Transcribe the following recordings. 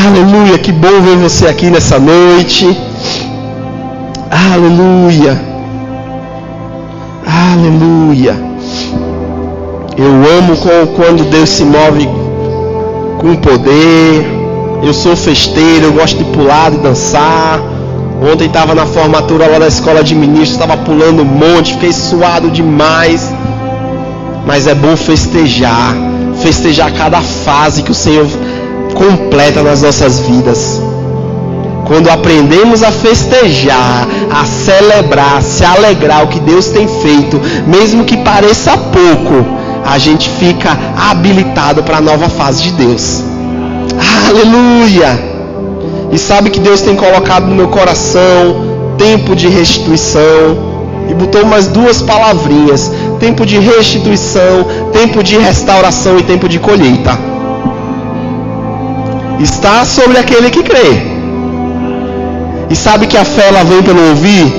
Aleluia, que bom ver você aqui nessa noite. Aleluia. Aleluia. Eu amo quando Deus se move com poder. Eu sou festeiro, eu gosto de pular, de dançar. Ontem estava na formatura lá da escola de ministros, estava pulando um monte, fiquei suado demais. Mas é bom festejar cada fase que o Senhor completa nas nossas vidas. Quando aprendemos a festejar, a celebrar, se alegrar o que Deus tem feito, mesmo que pareça pouco, a gente fica habilitado para a nova fase de Deus. Aleluia! E sabe que Deus tem colocado no meu coração tempo de restituição, e botou mais duas palavrinhas: tempo de restituição, tempo de restauração e tempo de colheita. Está sobre aquele que crê. E sabe que a fé ela vem pelo ouvir?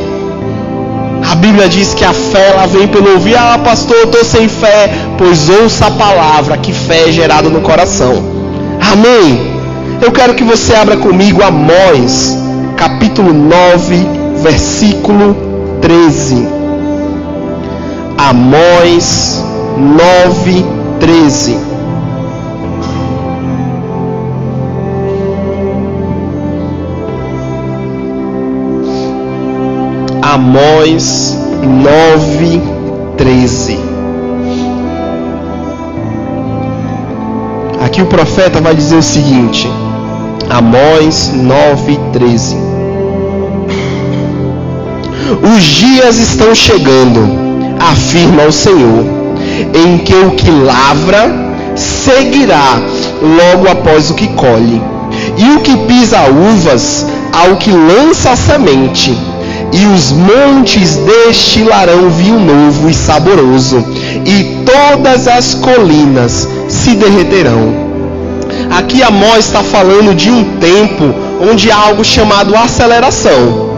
A Bíblia diz que a fé ela vem pelo ouvir. Ah, pastor, eu estou sem fé. Pois ouça a palavra, que fé é gerada no coração. Amém? Eu quero que você abra comigo Amós, capítulo 9, versículo 13. Amós 9, 13. Amós 9, 13. Aqui o profeta vai dizer o seguinte. Amós 9, 13. Os dias estão chegando, afirma o Senhor, em que o que lavra seguirá logo após o que colhe, e o que pisa uvas ao que lança a semente, e os montes destilarão vinho novo e saboroso, e todas as colinas se derreterão. Aqui Amós está falando de um tempo onde há algo chamado aceleração.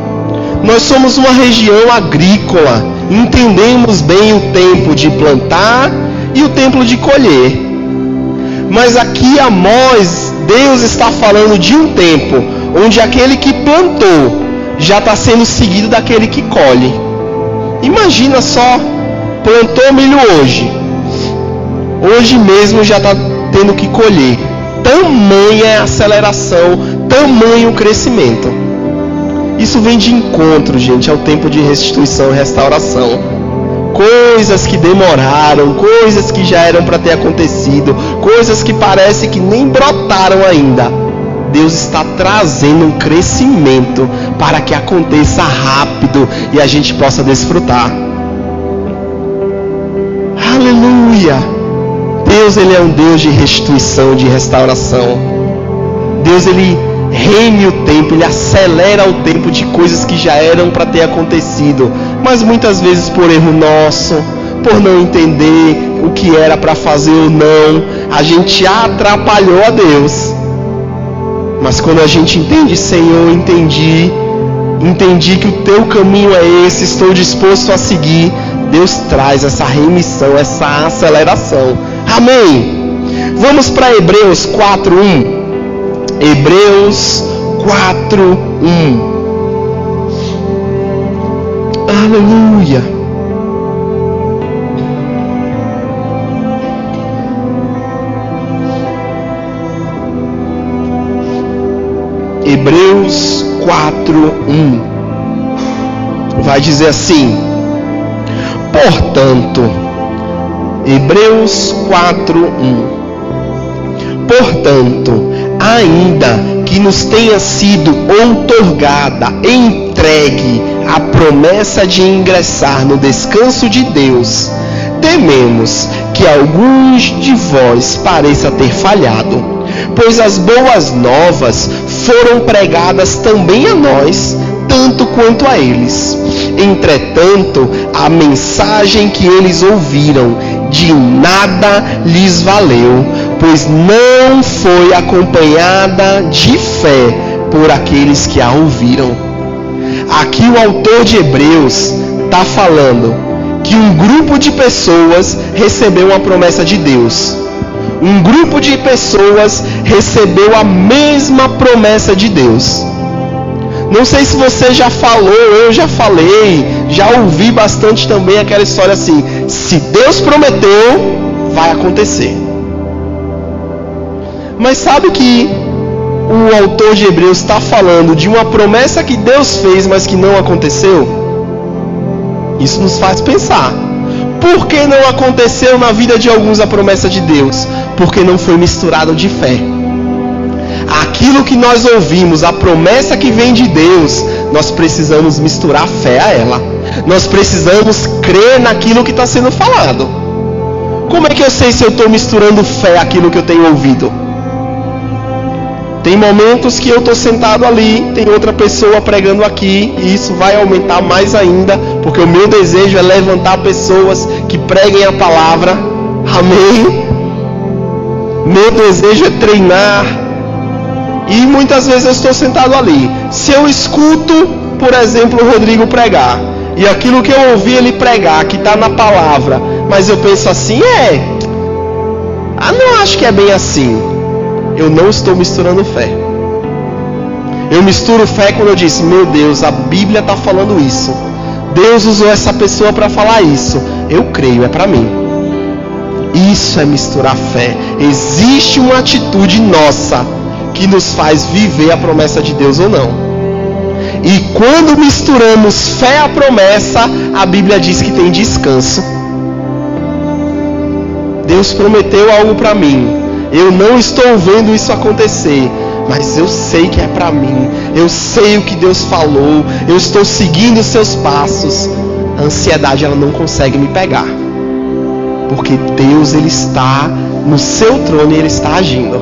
Nós somos uma região agrícola, entendemos bem o tempo de plantar e o tempo de colher. Mas aqui Amós, Deus está falando de um tempo onde aquele que plantou já está sendo seguido daquele que colhe. Imagina só, plantou milho hoje mesmo já está tendo que colher. Tamanha é a aceleração, tamanho o crescimento. Isso vem de encontro, gente, ao tempo de restituição e restauração. Coisas que demoraram, coisas que já eram para ter acontecido, coisas que parece que nem brotaram ainda. Deus está trazendo um crescimento para que aconteça rápido e a gente possa desfrutar. Aleluia! Deus, Ele é um Deus de restituição, de restauração. Deus, Ele reme o tempo, Ele acelera o tempo de coisas que já eram para ter acontecido, mas muitas vezes por erro nosso, por não entender o que era para fazer ou não, a gente atrapalhou a Deus. Mas quando a gente entende, Senhor, entendi que o teu caminho é esse, estou disposto a seguir, Deus traz essa remissão, essa aceleração. Amém? Vamos para Hebreus 4:1. Hebreus 4:1. Aleluia. Hebreus 4:1 vai dizer assim: portanto, Hebreus 4:1, portanto, ainda que nos tenha sido outorgada, entregue a promessa de ingressar no descanso de Deus, tememos que alguns de vós pareça ter falhado, pois as boas novas foram pregadas também a nós, tanto quanto a eles. Entretanto, a mensagem que eles ouviram de nada lhes valeu, pois não foi acompanhada de fé por aqueles que a ouviram. Aqui o autor de Hebreus está falando que um grupo de pessoas recebeu uma promessa de Deus. um grupo de pessoas recebeu a mesma promessa de Deus. Não sei se você já falou, eu já falei, já ouvi bastante também aquela história assim: se Deus prometeu, vai acontecer. Mas sabe que o autor de Hebreus está falando de uma promessa que Deus fez, mas que não aconteceu? Isso nos faz pensar. Por que não aconteceu na vida de alguns a promessa de Deus? Porque não foi misturado de fé. Aquilo que nós ouvimos, a promessa que vem de Deus, nós precisamos misturar fé a ela. Nós precisamos crer naquilo que está sendo falado. Como é que eu sei se eu estou misturando fé àquilo que eu tenho ouvido? Tem momentos que eu estou sentado ali, tem outra pessoa pregando aqui, e isso vai aumentar mais ainda, porque o meu desejo é levantar pessoas que preguem a palavra. Amém? Meu desejo é treinar. E muitas vezes eu estou sentado ali. Se eu escuto, por exemplo, o Rodrigo pregar, e aquilo que eu ouvi ele pregar, que está na palavra, mas eu penso assim, não acho que é bem assim. Eu não estou misturando fé. Eu misturo fé quando eu disse: meu Deus, a Bíblia está falando isso. Deus usou essa pessoa para falar isso. Eu creio, é para mim. Isso é misturar fé. Existe uma atitude nossa que nos faz viver a promessa de Deus ou não. E quando misturamos fé à promessa, a Bíblia diz que tem descanso. Deus prometeu algo para mim. Eu não estou vendo isso acontecer, mas eu sei que é para mim. Eu sei o que Deus falou. Eu estou seguindo os seus passos. A ansiedade, ela não consegue me pegar, porque Deus, ele está no seu trono e ele está agindo.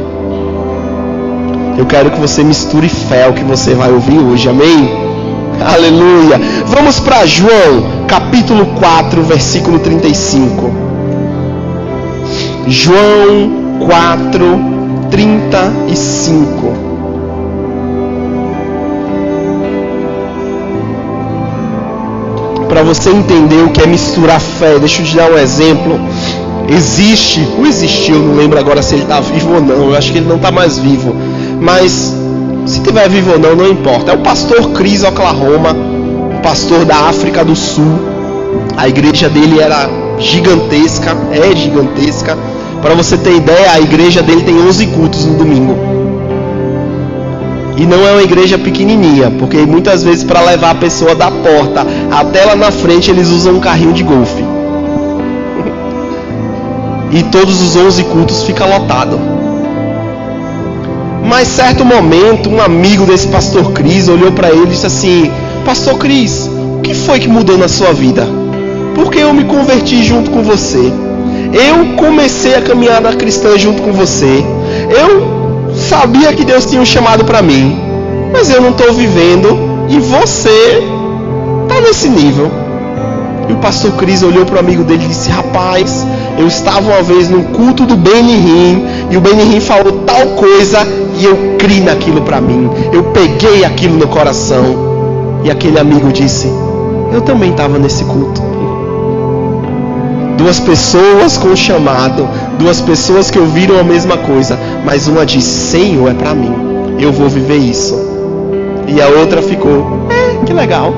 Eu quero que você misture fé ao que você vai ouvir hoje, amém? Aleluia! Vamos para João, capítulo 4, versículo 35. João 4, 35. Para você entender o que é misturar fé, deixa eu te dar um exemplo. Existiu, não lembro agora se ele está vivo ou não. Eu acho que ele não está mais vivo, mas se estiver vivo ou não, não importa. É o pastor Chris Oklahoma, um pastor da África do Sul. A igreja dele era gigantesca, é gigantesca. Para você ter ideia, a igreja dele tem 11 cultos no domingo. E não é uma igreja pequenininha, porque muitas vezes para levar a pessoa da porta até lá na frente eles usam um carrinho de golfe. E todos os 11 cultos ficam lotados. Mas certo momento, um amigo desse pastor Cris olhou para ele e disse assim: Pastor Cris, o que foi que mudou na sua vida? Porque eu me converti junto com você. Eu comecei a caminhada cristã junto com você. Eu sabia que Deus tinha um chamado para mim, mas eu não estou vivendo, e você está nesse nível. E o pastor Cris olhou para o amigo dele e disse: Rapaz, eu estava uma vez num culto do Benny Hinn, e o Benny Hinn falou tal coisa, e eu criei naquilo para mim. Eu peguei aquilo no coração. E aquele amigo disse: eu também estava nesse culto. Duas pessoas com chamado, duas pessoas que ouviram a mesma coisa, mas uma disse: Senhor, é para mim, eu vou viver isso. E a outra ficou: que legal.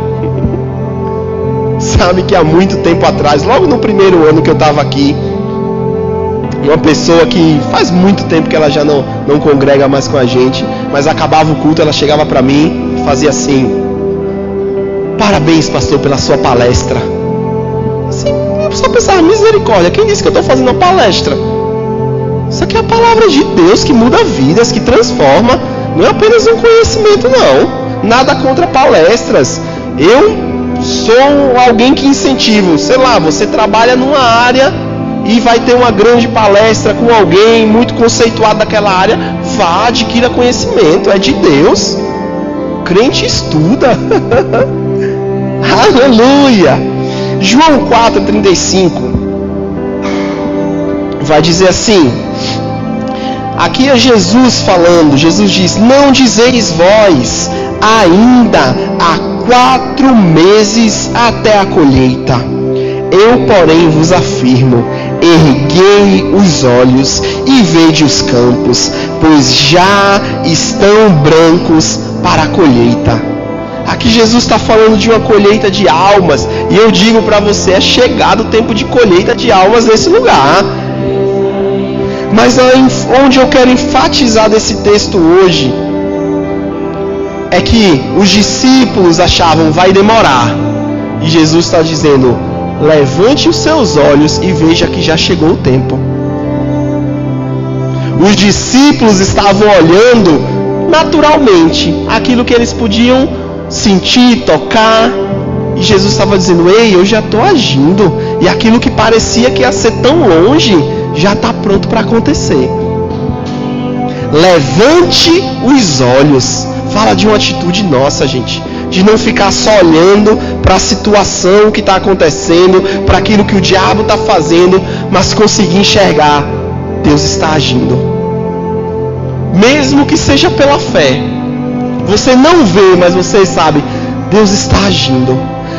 Sabe que há muito tempo atrás, logo no primeiro ano que eu estava aqui, uma pessoa que faz muito tempo que ela já não congrega mais com a gente, mas acabava o culto, ela chegava para mim e fazia assim: Parabéns, pastor, pela sua palestra. Assim, eu só pensava: misericórdia, quem disse que eu estou fazendo uma palestra? Isso aqui é a palavra de Deus que muda vidas, que transforma. Não é apenas um conhecimento, não. Nada contra palestras. Eu sou alguém que incentivo. Sei lá, você trabalha numa área e vai ter uma grande palestra com alguém muito conceituado daquela área. Vá, adquira conhecimento. É de Deus. Crente estuda. Aleluia. João 4,35 vai dizer assim. Aqui é Jesus falando. Jesus diz: Não dizeis vós, ainda há 4 meses até a colheita. Eu, porém, vos afirmo, erguei os olhos e vede os campos, pois já estão brancos para a colheita. Aqui Jesus está falando de uma colheita de almas, e eu digo para você, é chegado o tempo de colheita de almas nesse lugar. Mas onde eu quero enfatizar desse texto hoje, é que os discípulos achavam, vai demorar, e Jesus está dizendo, levante os seus olhos e veja que já chegou o tempo. Os discípulos estavam olhando naturalmente aquilo que eles podiam sentir, tocar, e Jesus estava dizendo, ei, eu já estou agindo, e aquilo que parecia que ia ser tão longe já está pronto para acontecer. Levante os olhos. Fala de uma atitude nossa, gente, de não ficar só olhando para a situação que está acontecendo, para aquilo que o diabo está fazendo, mas conseguir enxergar, Deus está agindo, mesmo que seja pela fé. Você não vê, mas você sabe, Deus está agindo.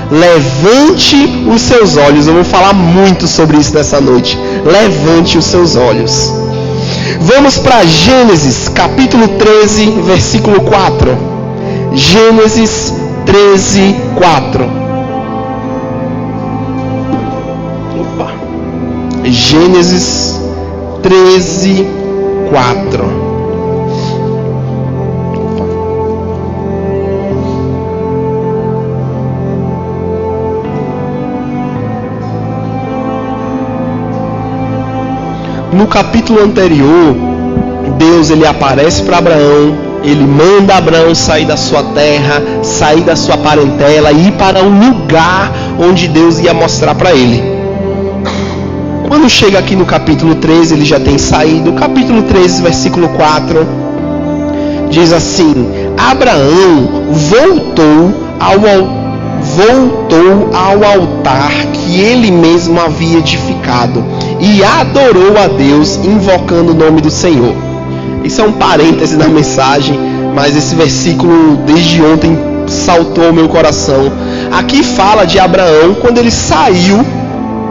Levante os seus olhos. Eu vou falar muito sobre isso nessa noite. Levante os seus olhos. Vamos para Gênesis, capítulo 13, versículo 4. Gênesis 13, 4. Opa. Gênesis 13, 4. No capítulo anterior, Deus ele aparece para Abraão, ele manda Abraão sair da sua terra, sair da sua parentela e ir para um lugar onde Deus ia mostrar para ele. Quando chega aqui no capítulo 13, ele já tem saído. Capítulo 13, versículo 4, diz assim, Abraão voltou ao altar que ele mesmo havia edificado e adorou a Deus, invocando o nome do Senhor. Isso é um parêntese na mensagem, mas esse versículo desde ontem saltou ao meu coração. Aqui fala de Abraão quando ele saiu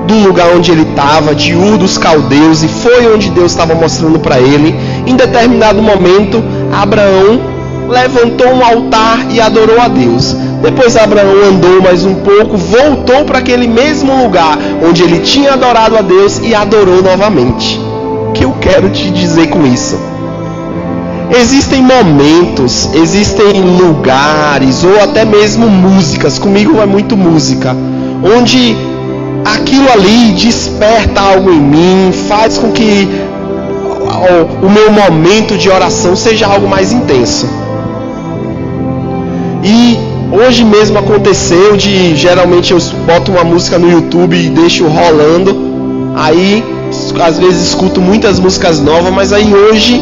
do lugar onde ele estava, de Ur dos Caldeus, e foi onde Deus estava mostrando para ele. Em determinado momento, Abraão levantou um altar e adorou a Deus. Depois Abraão andou mais um pouco, voltou para aquele mesmo lugar onde ele tinha adorado a Deus e adorou novamente. O que eu quero te dizer com isso? Existem momentos, existem lugares ou até mesmo músicas, comigo é muito música, onde aquilo ali desperta algo em mim, faz com que o meu momento de oração seja algo mais intenso. E hoje mesmo aconteceu de, geralmente eu boto uma música no YouTube e deixo rolando, aí às vezes escuto muitas músicas novas, mas aí hoje,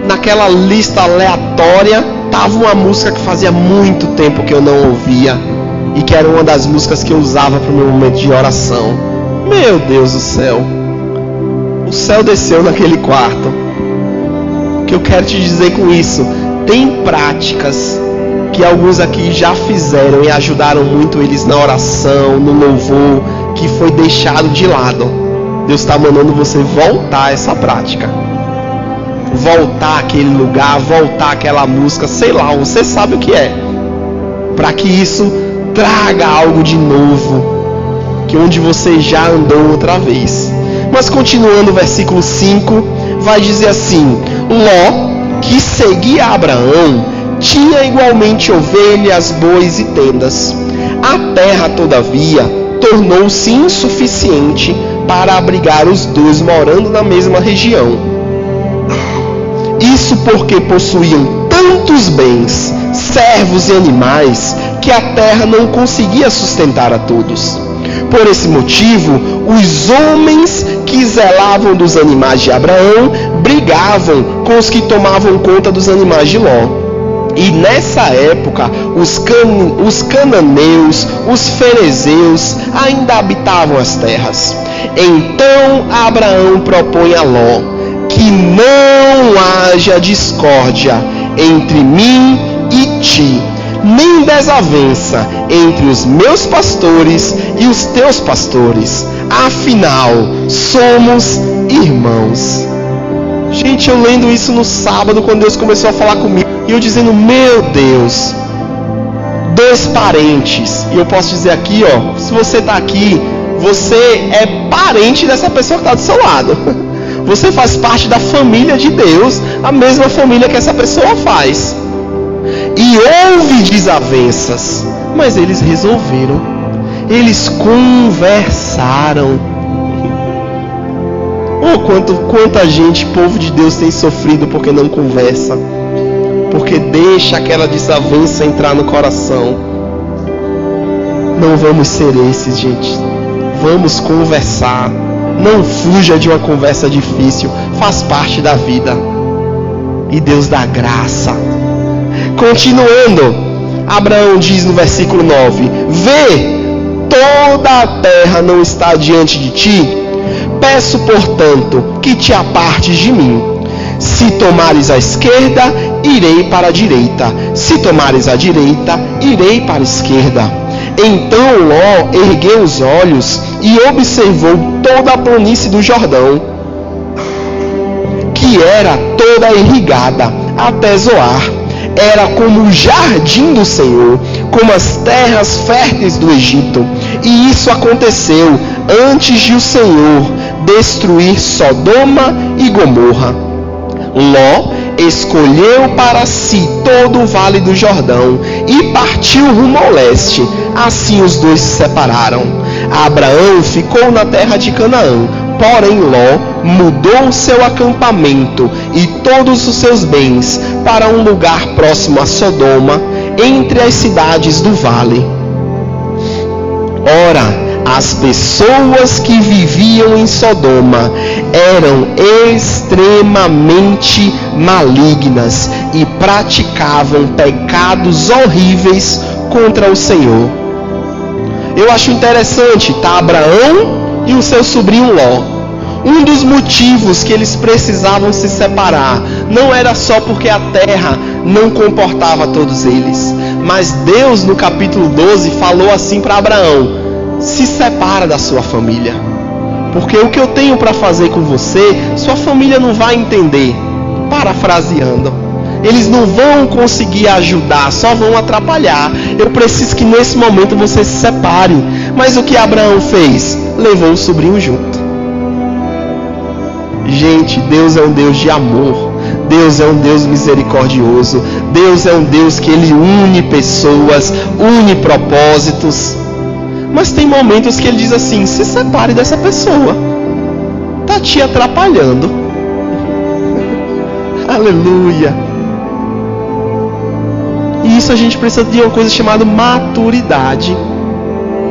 naquela lista aleatória, tava uma música que fazia muito tempo que eu não ouvia, e que era uma das músicas que eu usava para o meu momento de oração. Meu Deus do céu, o céu desceu naquele quarto. O que eu quero te dizer com isso? Tem práticas que alguns aqui já fizeram e ajudaram muito eles na oração, no louvor, que foi deixado de lado. Deus está mandando você voltar a essa prática, voltar àquele lugar, voltar àquela música, sei lá, você sabe o que é, para que isso traga algo de novo, que onde você já andou outra vez. Mas continuando o versículo 5, vai dizer assim: Ló, que seguia Abraão, tinha igualmente ovelhas, bois e tendas. A terra, todavia, tornou-se insuficiente para abrigar os dois morando na mesma região. Isso porque possuíam tantos bens, servos e animais, que a terra não conseguia sustentar a todos. Por esse motivo, os homens que zelavam dos animais de Abraão brigavam com os que tomavam conta dos animais de Ló. E nessa época, os cananeus, os ferezeus ainda habitavam as terras. Então Abraão propõe a Ló que não haja discórdia entre mim e ti, nem desavença entre os meus pastores e os teus pastores. afinal, somos irmãos. Gente, eu lendo isso no sábado, quando Deus começou a falar comigo, e eu dizendo, meu Deus, 2 parentes. E eu posso dizer aqui, ó, se você está aqui, você é parente dessa pessoa que está do seu lado. Você faz parte da família de Deus, a mesma família que essa pessoa faz. E houve desavenças, mas eles resolveram. Eles conversaram. Oh, quanta gente, povo de Deus, tem sofrido porque não conversa, porque deixa aquela desavença entrar no coração. Não vamos ser esses, gente. Vamos conversar. Não fuja de uma conversa difícil. Faz parte da vida. E Deus dá graça. Continuando, Abraão diz no versículo 9: Vê, toda a terra não está diante de ti. Peço, portanto, que te apartes de mim. Se tomares a esquerda, irei para a direita. Se tomares a direita, irei para a esquerda. Então Ló ergueu os olhos e observou toda a planície do Jordão, que era toda irrigada até Zoar. Era como o jardim do Senhor, como as terras férteis do Egito. E isso aconteceu antes de o Senhor destruir Sodoma e Gomorra. Ló escolheu para si todo o vale do Jordão e partiu rumo ao leste. Assim os dois se separaram. Abraão ficou na terra de Canaã, porém Ló mudou seu acampamento e todos os seus bens para um lugar próximo a Sodoma, entre as cidades do vale. Ora, as pessoas que viviam em Sodoma eram extremamente malignas e praticavam pecados horríveis contra o Senhor. Eu acho interessante, tá? Abraão e o seu sobrinho Ló. Um dos motivos que eles precisavam se separar não era só porque a terra não comportava todos eles, mas Deus no capítulo 12 falou assim para Abraão: se separa da sua família, porque o que eu tenho para fazer com você, sua família não vai entender. Parafraseando, eles não vão conseguir ajudar, só vão atrapalhar. Eu preciso que nesse momento você se separe. Mas o que Abraão fez? Levou o sobrinho junto. Gente, Deus é um Deus de amor. Deus é um Deus misericordioso. Deus é um Deus que Ele une pessoas, une propósitos. Mas tem momentos que Ele diz assim: se separe dessa pessoa, está te atrapalhando. Aleluia. E isso a gente precisa de uma coisa chamada maturidade,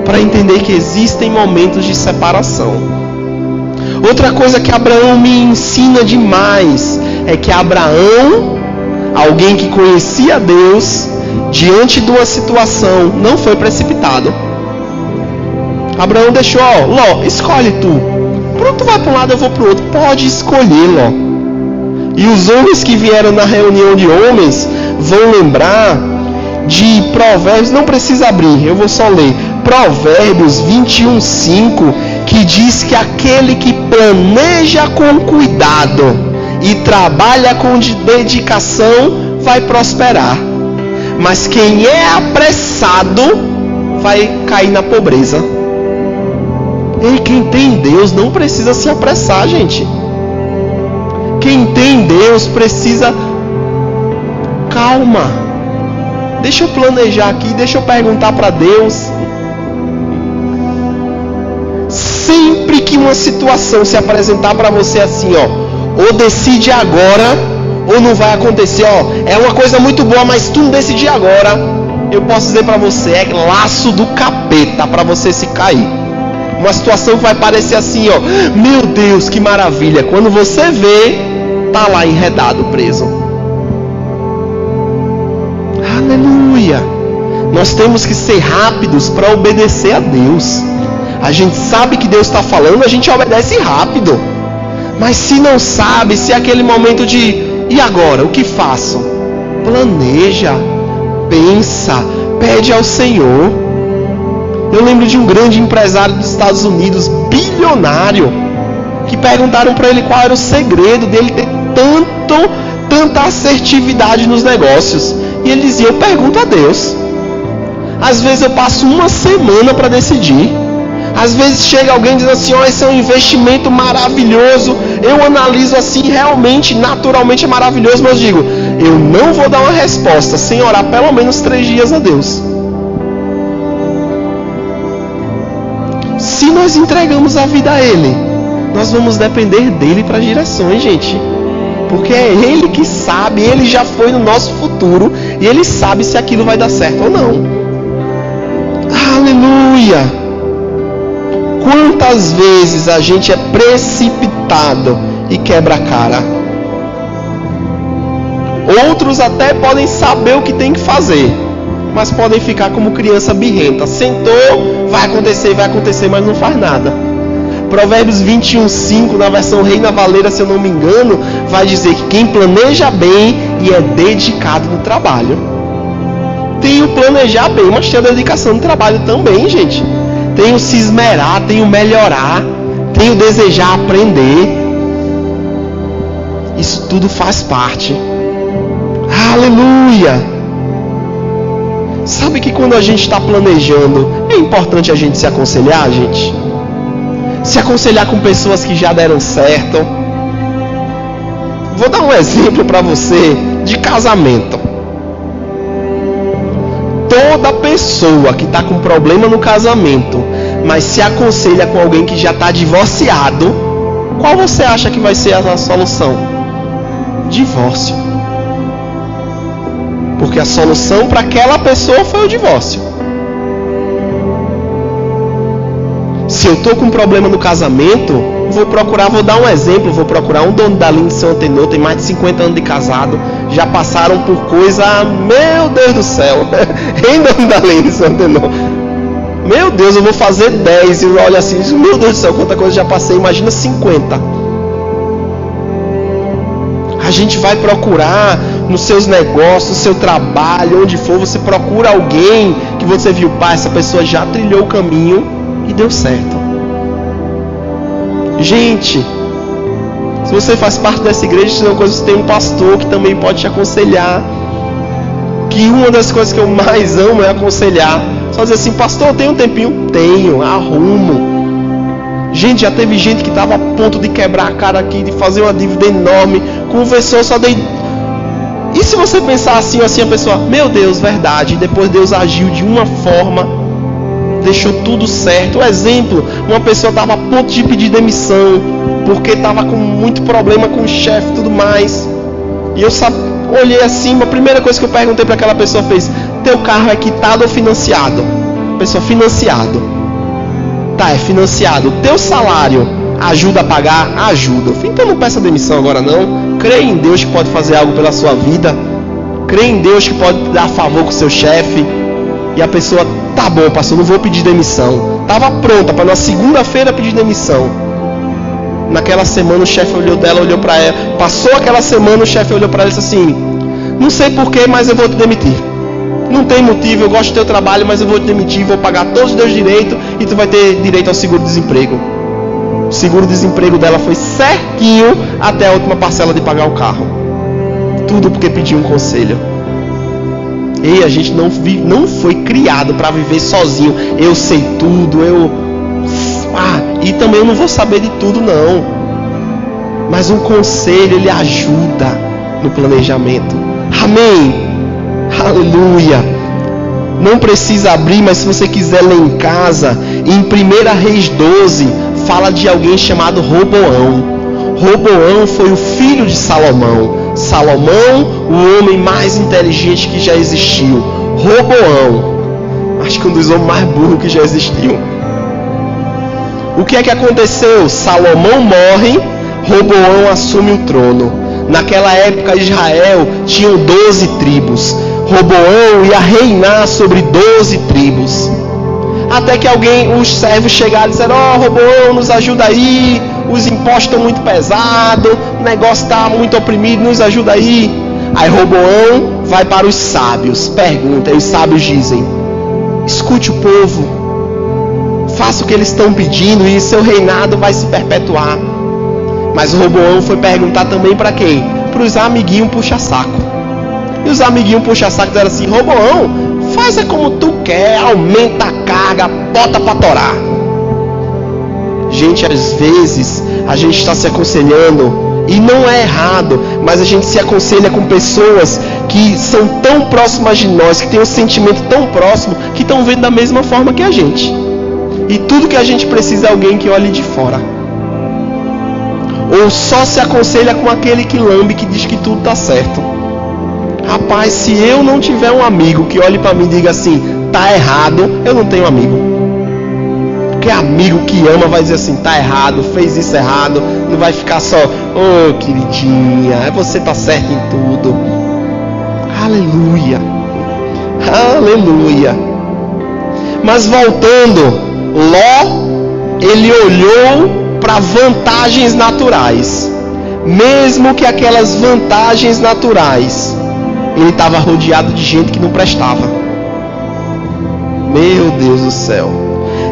para entender que existem momentos de separação. Outra coisa que Abraão me ensina demais é que Abraão, alguém que conhecia Deus, diante de uma situação, não foi precipitado. Abraão deixou: ó, Ló, escolhe tu. Pronto, vai para um lado, eu vou para o outro. Pode escolher, Ló. E os homens que vieram na reunião de homens vão lembrar de Provérbios, não precisa abrir, eu vou só ler. Provérbios 21:5, que diz que aquele que planeja com cuidado e trabalha com dedicação vai prosperar. Mas quem é apressado vai cair na pobreza. E quem tem Deus não precisa se apressar, gente. Quem tem Deus precisa calma. Deixa eu planejar aqui, deixa eu perguntar para Deus. Sempre que uma situação se apresentar para você assim, ó, ou decide agora, ou não vai acontecer, ó, é uma coisa muito boa, mas tu não decidir agora, eu posso dizer para você, é laço do capeta para você se cair. Uma situação que vai parecer assim, ó, meu Deus, que maravilha, quando você vê, tá lá enredado, preso. Aleluia. Nós temos que ser rápidos para obedecer a Deus. A gente sabe que Deus está falando, a gente obedece rápido. Mas se não sabe, se é aquele momento de, e agora, o que faço? Planeja, pensa, pede ao Senhor. Eu lembro de um grande empresário dos Estados Unidos, bilionário, multimilionário, que perguntaram para ele qual era o segredo dele ter tanta assertividade nos negócios. E ele dizia: eu pergunto a Deus. Às vezes eu passo uma semana para decidir. Às vezes chega alguém e diz assim: ó, esse é um investimento maravilhoso. Eu analiso assim, realmente, naturalmente é maravilhoso. Mas eu digo: eu não vou dar uma resposta sem orar pelo menos 3 dias a Deus. Se nós entregamos a vida a Ele, nós vamos depender dEle para as direções, gente. Porque é Ele que sabe, Ele já foi no nosso futuro e Ele sabe se aquilo vai dar certo ou não. Aleluia! Quantas vezes a gente é precipitado e quebra a cara? Outros até podem saber o que tem que fazer, mas podem ficar como criança birrenta. Sentou, vai acontecer, mas não faz nada. Provérbios 21:5, na versão Reina Valera, se eu não me engano, vai dizer que quem planeja bem e é dedicado no trabalho. Tem o planejar bem, mas tem a dedicação no trabalho também, gente. Tem o se esmerar, tem o melhorar, tem o desejar aprender. Isso tudo faz parte. Aleluia! Sabe que quando a gente está planejando, é importante a gente se aconselhar, gente? Se aconselhar com pessoas que já deram certo. Vou dar um exemplo para você de casamento. Toda pessoa que está com problema no casamento, mas se aconselha com alguém que já está divorciado, qual você acha que vai ser a solução? Divórcio. Porque a solução para aquela pessoa foi o divórcio. Se eu estou com um problema no casamento, vou dar um exemplo, vou procurar um dono da linha de São Antenor, tem mais de 50 anos de casado, já passaram por coisa, meu Deus do céu, em dono da linha de São Antenor, meu Deus, eu vou fazer 10, e olha assim, meu Deus do céu, quanta coisa já passei, imagina 50. A gente vai procurar nos seus negócios, no seu trabalho, onde for, você procura alguém que você viu, pá, essa pessoa já trilhou o caminho e deu certo. Gente, se você faz parte dessa igreja, você tem um pastor que também pode te aconselhar. Que uma das coisas que eu mais amo é aconselhar. Só dizer assim: pastor, tem um tempinho? Tenho, arrumo. Gente, já teve gente que estava a ponto de quebrar a cara aqui, de fazer uma dívida enorme, conversou, só dei. E se você pensar assim, a pessoa, meu Deus, verdade, depois Deus agiu de uma forma, deixou tudo certo. Exemplo, uma pessoa estava a ponto de pedir demissão, porque estava com muito problema com o chefe e tudo mais. E eu olhei assim, a primeira coisa que eu perguntei para aquela pessoa fez: teu carro é quitado ou financiado? Pessoa, financiado. Tá, é financiado. Teu salário ajuda a pagar? Ajuda. Então não peça demissão agora não. Crê em Deus que pode fazer algo pela sua vida. Crê em Deus que pode dar favor com o seu chefe. E a pessoa, tá bom, pastor, não vou pedir demissão. Tava pronta para na segunda-feira pedir demissão. Naquela semana o chefe olhou para ela. Passou aquela semana, o chefe olhou para ela e disse assim: não sei porquê, mas eu vou te demitir. Não tem motivo, eu gosto do teu trabalho, mas eu vou te demitir, vou pagar todos os teus direitos e tu vai ter direito ao seguro-desemprego. O seguro-desemprego dela foi certinho até a última parcela de pagar o carro. Tudo porque pediu um conselho. E a gente não foi criado para viver sozinho. Eu sei tudo, e também eu não vou saber de tudo não. Mas um conselho, ele ajuda no planejamento. Amém. Aleluia. Não precisa abrir, mas se você quiser ler em casa, em 1 Reis 12, fala de alguém chamado Roboão. Roboão foi o filho de Salomão. Salomão, o homem mais inteligente que já existiu. Roboão, acho que um dos homens mais burros que já existiu. O que é que aconteceu? Salomão morre, Roboão assume o trono. Naquela época Israel tinha 12 tribos. Roboão ia reinar sobre 12 tribos. Até que os servos chegaram e disseram: Roboão, nos ajuda aí, os impostos estão muito pesados, o negócio está muito oprimido, nos ajuda aí. Aí Roboão vai para os sábios, pergunta, e os sábios dizem: escute o povo, faça o que eles estão pedindo e seu reinado vai se perpetuar. Mas o Roboão foi perguntar também para quem? Para os amiguinhos puxa-saco. E os amiguinhos puxa-saco disseram assim: Roboão, faça como tu quer, aumenta a carga, bota para torar. Gente, às vezes a gente está se aconselhando, e não é errado, mas a gente se aconselha com pessoas que são tão próximas de nós, que têm um sentimento tão próximo, que estão vendo da mesma forma que a gente. E tudo que a gente precisa é alguém que olhe de fora. Ou só se aconselha com aquele que lambe, que diz que tudo está certo. Rapaz, se eu não tiver um amigo que olhe para mim e diga assim, tá errado, eu não tenho amigo. Porque amigo que ama vai dizer assim, tá errado, fez isso errado, não vai ficar só, oh queridinha, você tá certo em tudo. Aleluia, aleluia. Mas voltando, Ló, ele olhou para vantagens naturais, mesmo que aquelas vantagens naturais, ele estava rodeado de gente que não prestava. Meu Deus do céu.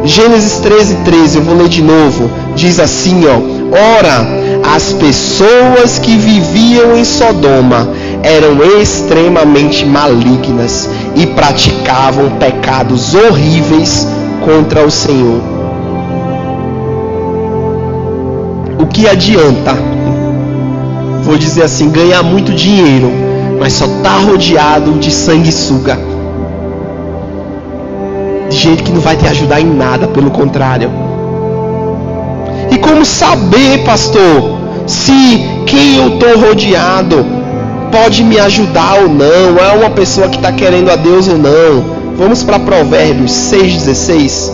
Gênesis 13:13, eu vou ler de novo, diz assim, ora, as pessoas que viviam em Sodoma eram extremamente malignas e praticavam pecados horríveis contra o Senhor. O que adianta, vou dizer assim, ganhar muito dinheiro, mas só está rodeado de sanguessuga, de gente que não vai te ajudar em nada, pelo contrário. E como saber, pastor, se quem eu estou rodeado pode me ajudar ou não, é uma pessoa que está querendo a Deus ou não? Vamos para Provérbios 6:16.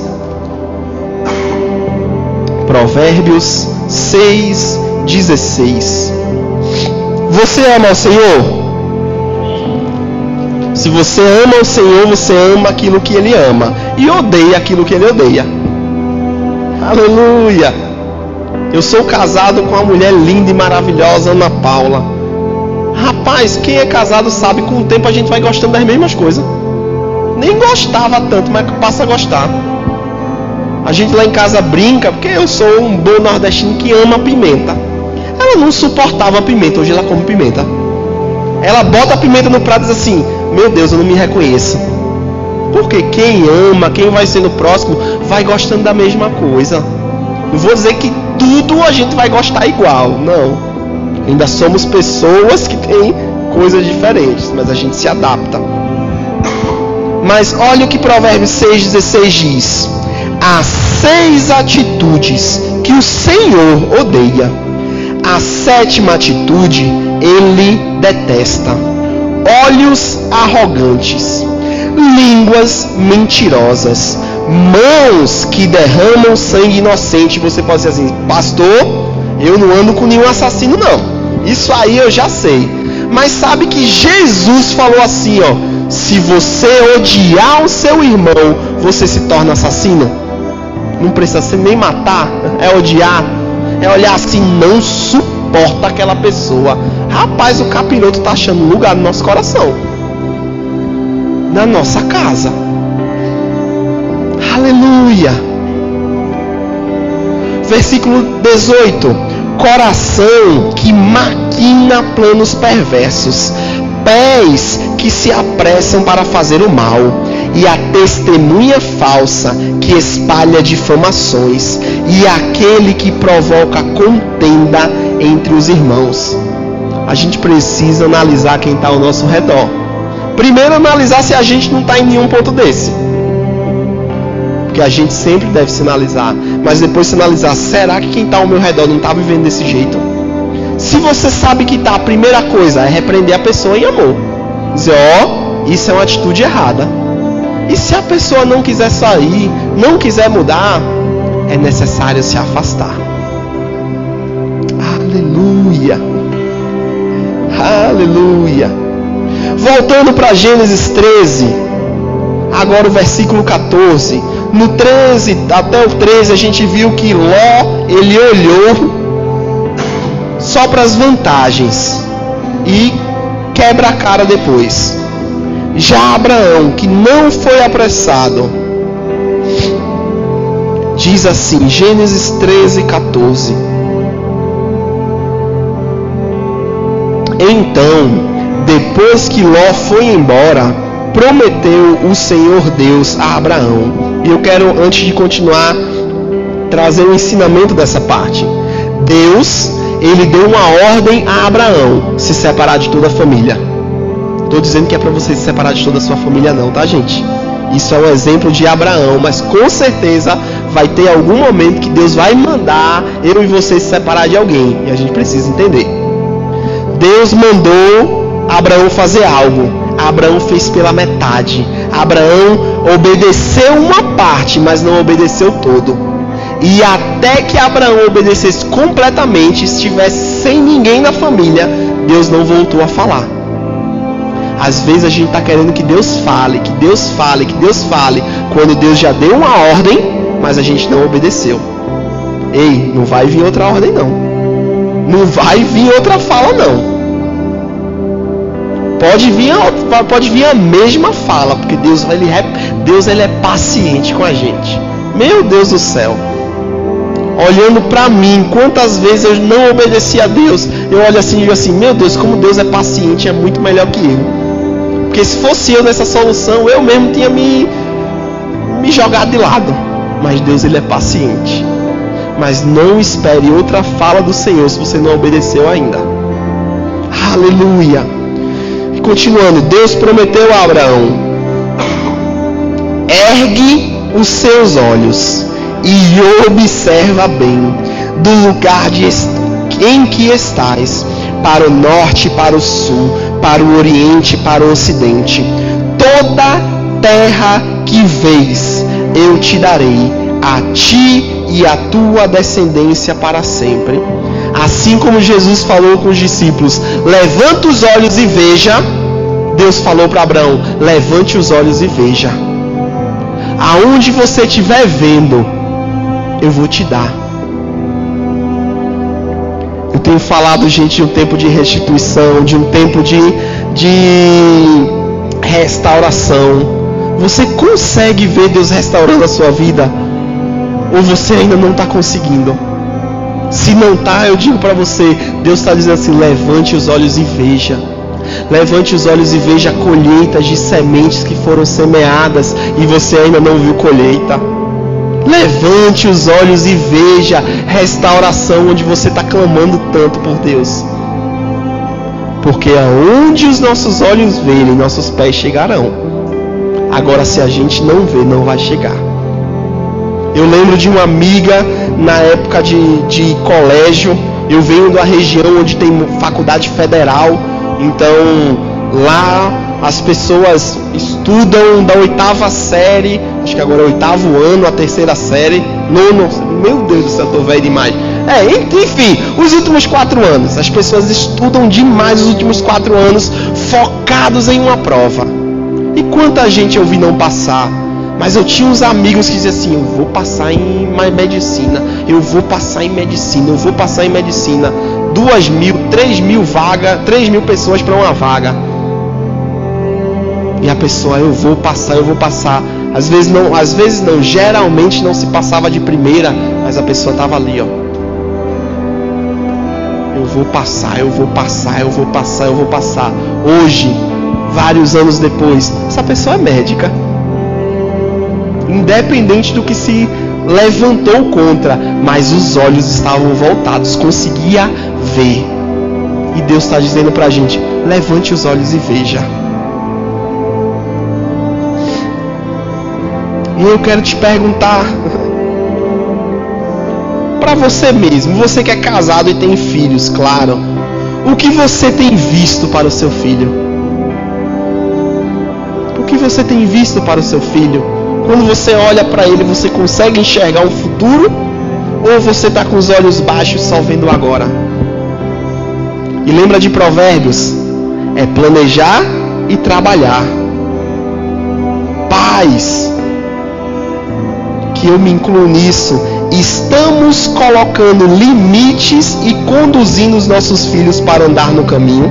Provérbios 6:16. Você ama o Senhor? Se você ama o Senhor, você ama aquilo que Ele ama e odeia aquilo que Ele odeia. Aleluia! Eu sou casado com uma mulher linda e maravilhosa, Ana Paula. Rapaz, quem é casado sabe que com o tempo a gente vai gostando das mesmas coisas. Nem gostava tanto, mas passa a gostar. A gente lá em casa brinca, porque eu sou um bom nordestino que ama pimenta. Ela não suportava pimenta, hoje ela come pimenta. Ela bota a pimenta no prato e diz assim, meu Deus, eu não me reconheço. Porque quem ama, quem vai sendo próximo, vai gostando da mesma coisa. Não vou dizer que tudo a gente vai gostar igual, não. Ainda somos pessoas que têm coisas diferentes, mas a gente se adapta. Mas olha o que Provérbios 6:16 diz. Há 6 atitudes que o Senhor odeia. A 7ª atitude Ele detesta: olhos arrogantes, línguas mentirosas, mãos que derramam sangue inocente. Você pode dizer assim, pastor, eu não ando com nenhum assassino não, isso aí eu já sei. Mas sabe que Jesus falou assim, se você odiar o seu irmão, você se torna assassino? Não precisa ser nem matar, é odiar, é olhar assim, não suporta aquela pessoa. Rapaz, o capiroto está achando lugar no nosso coração, na nossa casa. Aleluia. Versículo 18. Coração que maquina planos perversos, pés que se apressam para fazer o mal, e a testemunha falsa que espalha difamações, e aquele que provoca contenda entre os irmãos. A gente precisa analisar quem está ao nosso redor. Primeiro, analisar se a gente não está em nenhum ponto desse, porque a gente sempre deve se analisar. Mas depois se analisar, será que quem está ao meu redor não está vivendo desse jeito? Se você sabe que está, a primeira coisa é repreender a pessoa em amor, dizer, isso é uma atitude errada. E se a pessoa não quiser sair, não quiser mudar, é necessário se afastar. Aleluia, aleluia. Voltando para Gênesis 13, agora o versículo 14. No 13 até o 13 a gente viu que Ló, ele olhou só para as vantagens e quebra a cara depois. Já Abraão, que não foi apressado, Diz assim, Gênesis 13:14. Então, depois que Ló foi embora, prometeu o Senhor Deus a Abraão. E eu quero, antes de continuar, trazer um ensinamento dessa parte. Deus, ele deu uma ordem a Abraão, se separar de toda a família. Estou dizendo que é para você se separar de toda a sua família não, tá, gente? Isso é um exemplo de Abraão, mas com certeza vai ter algum momento que Deus vai mandar eu e você se separar de alguém. E a gente precisa entender. Deus mandou Abraão fazer algo. Abraão fez pela metade. Abraão obedeceu uma parte, mas não obedeceu todo. E até que Abraão obedecesse completamente, estivesse sem ninguém na família, Deus não voltou a falar. Às vezes a gente está querendo que Deus fale, que Deus fale, que Deus fale, quando Deus já deu uma ordem, mas a gente não obedeceu. Ei, não vai vir outra ordem não. Não vai vir outra fala não. Pode vir a mesma fala, porque Deus ele é paciente com a gente. Meu Deus do céu. Olhando para mim, quantas vezes eu não obedeci a Deus, eu olho assim e digo assim, meu Deus, como Deus é paciente, é muito melhor que eu. Porque se fosse eu nessa solução, eu mesmo tinha me jogado de lado. Mas Deus, ele é paciente. Mas não espere outra fala do Senhor se você não obedeceu ainda. Aleluia. E continuando, Deus prometeu a Abraão: ergue os seus olhos e observa bem do lugar em que estás, para o norte e para o sul, para o oriente e para o ocidente. Toda terra que vês, eu te darei, a ti e a tua descendência para sempre. Assim como Jesus falou com os discípulos, levanta os olhos e veja, Deus falou para Abraão, levante os olhos e veja. Aonde você estiver vendo, eu vou te dar. Eu tenho falado, gente, de um tempo de restituição, de um tempo de restauração. Você consegue ver Deus restaurando a sua vida? Ou você ainda não está conseguindo? Se não está, eu digo para você, Deus está dizendo assim, levante os olhos e veja. Levante os olhos e veja colheitas de sementes que foram semeadas e você ainda não viu colheita. Levante os olhos e veja restauração onde você está clamando tanto por Deus. Porque aonde os nossos olhos verem, nossos pés chegarão. Agora, se a gente não vê, não vai chegar. Eu lembro de uma amiga na época de colégio. Eu venho da região onde tem faculdade federal. Então, lá as pessoas estudam da 8ª série, acho que agora é o 8º ano, a 3ª série, nono, meu Deus do céu, eu tô velho demais. Enfim, os últimos 4 anos, as pessoas estudam demais os últimos 4 anos, focados em uma prova. E quanta gente eu vi não passar, mas eu tinha uns amigos que diziam assim, eu vou passar em medicina, eu vou passar em medicina, eu vou passar em medicina. 2.000, 3.000 vagas, 3.000 pessoas para uma vaga. E a pessoa, eu vou passar. Às vezes não, geralmente não se passava de primeira, mas a pessoa estava ali, ó. Eu vou passar. Hoje, vários anos depois, essa pessoa é médica. Independente do que se levantou contra, mas os olhos estavam voltados, conseguia ver. E Deus está dizendo pra gente, levante os olhos e veja. E eu quero te perguntar, para você mesmo, você que é casado e tem filhos, claro, o que você tem visto para o seu filho? O que você tem visto para o seu filho? Quando você olha para ele, você consegue enxergar um futuro? Ou você está com os olhos baixos só vendo agora? E lembra de Provérbios? É planejar e trabalhar. Pais, que eu me incluo nisso, estamos colocando limites e conduzindo os nossos filhos para andar no caminho?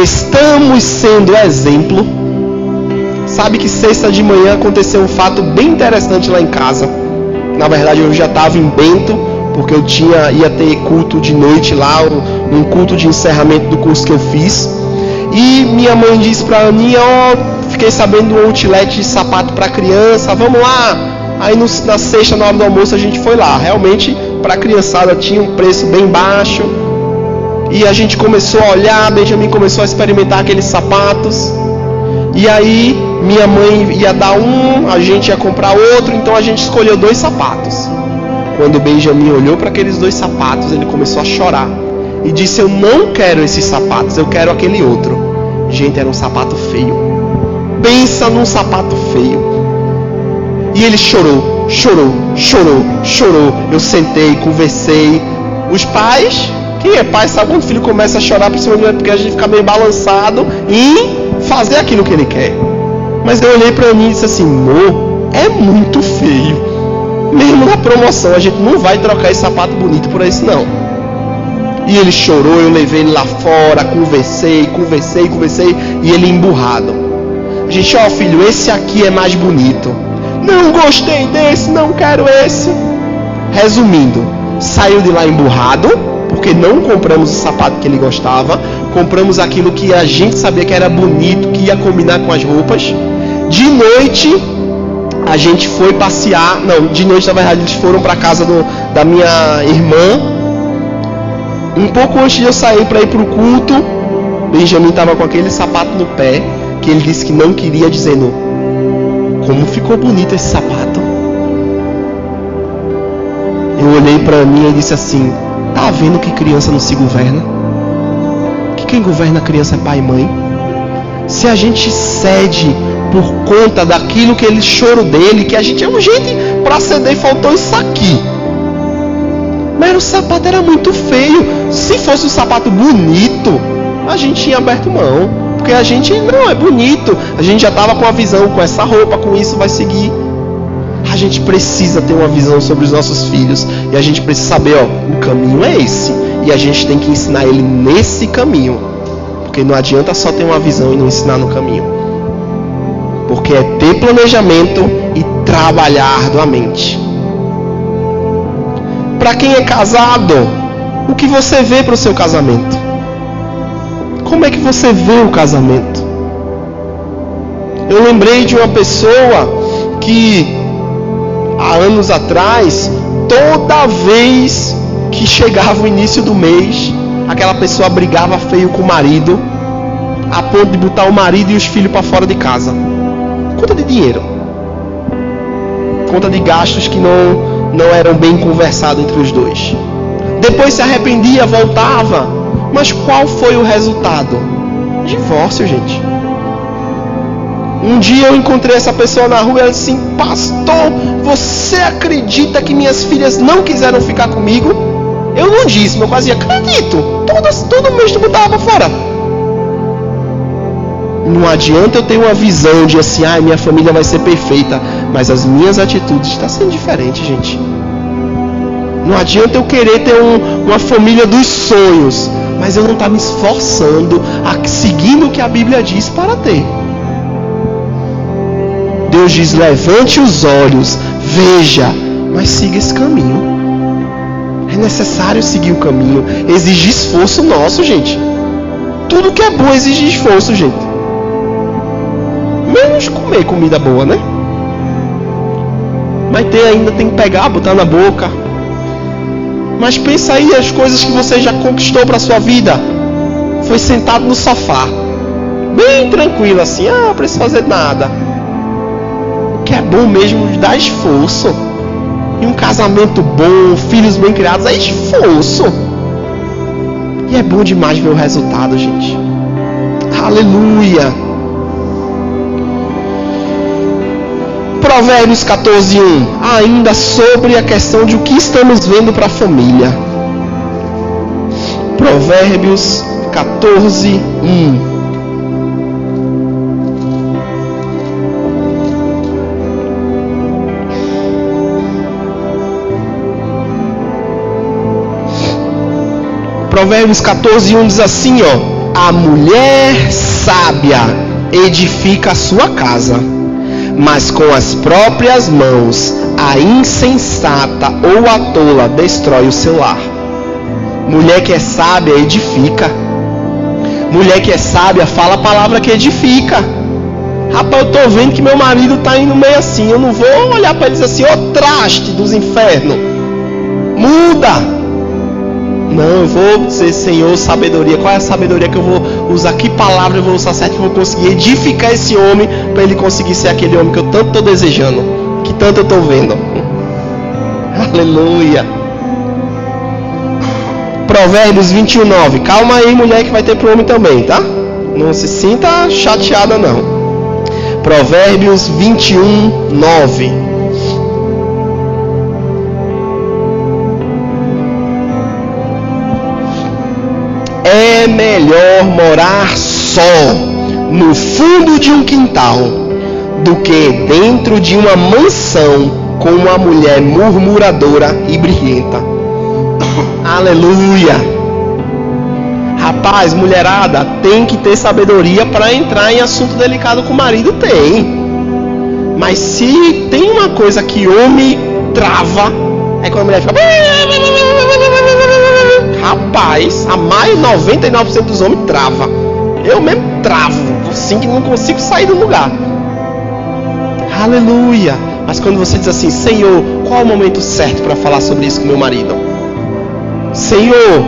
Estamos sendo exemplo? Sabe que sexta de manhã aconteceu um fato bem interessante lá em casa. Na verdade eu já estava em Bento, porque eu ia ter culto de noite lá, um culto de encerramento do curso que eu fiz. E minha mãe disse pra Aninha, fiquei sabendo do outlet de sapato para criança, vamos lá. Aí na sexta, na hora do almoço, a gente foi lá. Realmente, para a criançada tinha um preço bem baixo. E a gente começou a olhar, Benjamin começou a experimentar aqueles sapatos. E aí, minha mãe ia dar um, a gente ia comprar outro, então a gente escolheu 2 sapatos. Quando o Benjamin olhou para aqueles 2 sapatos, ele começou a chorar. E disse, eu não quero esses sapatos, eu quero aquele outro. Gente, era um sapato feio. Pensa num sapato feio. E ele chorou. Eu sentei, conversei. Os pais, quem é pai sabe quando o filho começa a chorar, principalmente porque a gente fica meio balançado em fazer aquilo que ele quer. Mas eu olhei para mim e disse assim, amor, é muito feio. Mesmo na promoção, a gente não vai trocar esse sapato bonito por esse não. E ele chorou, eu levei ele lá fora, conversei, e ele emburrado. A gente, filho, esse aqui é mais bonito. Não gostei desse, não quero esse. Resumindo, saiu de lá emburrado, porque não compramos o sapato que ele gostava, compramos aquilo que a gente sabia que era bonito, que ia combinar com as roupas. De noite, a gente foi passear, de noite na verdade eles foram para a casa da minha irmã. Um pouco antes de eu sair para ir para o culto, Benjamin estava com aquele sapato no pé, que ele disse que não queria, dizendo, como ficou bonito esse sapato. Eu olhei para mim e disse assim, tá vendo que criança não se governa? Que quem governa a criança é pai e mãe. Se a gente cede por conta daquilo que ele chorou dele, que a gente para ceder faltou isso aqui. Mas o sapato era muito feio. Se fosse um sapato bonito, a gente tinha aberto mão. Porque a gente não é bonito. A gente já estava com a visão, com essa roupa, com isso vai seguir. A gente precisa ter uma visão sobre os nossos filhos. E a gente precisa saber, o caminho é esse. E a gente tem que ensinar ele nesse caminho. Porque não adianta só ter uma visão e não ensinar no caminho. Porque é ter planejamento e trabalhar arduamente. Para quem é casado, o que você vê para o seu casamento? Como é que você vê o casamento? Eu lembrei de uma pessoa que há anos atrás, toda vez que chegava o início do mês, aquela pessoa brigava feio com o marido, a ponto de botar o marido e os filhos para fora de casa. Conta de dinheiro, conta de gastos que não eram bem conversados entre os dois. Depois se arrependia, voltava. Mas qual foi o resultado? Divórcio, gente. Um dia eu encontrei essa pessoa na rua e ela disse assim, pastor, você acredita que minhas filhas não quiseram ficar comigo? Eu não disse, mas eu quase acredito. Todo mês tu botava pra fora. Não adianta eu ter uma visão de assim, minha família vai ser perfeita, mas as minhas atitudes estão sendo diferentes, gente. Não adianta eu querer ter uma família dos sonhos, mas eu não estou me esforçando seguindo o que a Bíblia diz para ter. Deus diz, levante os olhos, veja, mas siga esse caminho. É necessário seguir o caminho, exige esforço nosso, gente. Tudo que é bom exige esforço, gente. Menos comer comida boa, né? Mas ainda tem que pegar, botar na boca. Mas pensa aí as coisas que você já conquistou para a sua vida. Foi sentado no sofá, bem tranquilo assim, não preciso fazer nada. O que é bom mesmo dá esforço. E um casamento bom, filhos bem criados, é esforço. E é bom demais ver o resultado, gente. Aleluia. Provérbios 14:1, ainda sobre a questão de o que estamos vendo para a família. Provérbios 14:1. Provérbios 14:1 diz assim, a mulher sábia edifica a sua casa, mas com as próprias mãos a insensata ou a tola destrói o seu lar. Mulher que é sábia edifica. Mulher que é sábia fala a palavra que edifica. Rapaz, eu tô vendo que meu marido tá indo meio assim. Eu não vou olhar para ele e dizer assim: ô traste dos infernos, muda. Não, eu vou dizer: Senhor, sabedoria. Qual é a sabedoria que eu vou usar? Que palavra eu vou usar certo que eu vou conseguir edificar esse homem para ele conseguir ser aquele homem que eu tanto estou desejando, que tanto eu estou vendo. Aleluia. Provérbios 21:9. Calma aí, mulher, que vai ter pro homem também, tá? Não se sinta chateada, não. Provérbios 21:9. É melhor morar só no fundo de um quintal do que dentro de uma mansão com uma mulher murmuradora e briguenta. Aleluia. Rapaz, mulherada, tem que ter sabedoria para entrar em assunto delicado com o marido, tem. Mas se tem uma coisa que homem trava, é quando a mulher fica... Rapaz, a mais 99% dos homens trava. Eu mesmo travo, assim que não consigo sair do lugar. Aleluia. Mas quando você diz assim: Senhor, qual é o momento certo para falar sobre isso com meu marido? Senhor,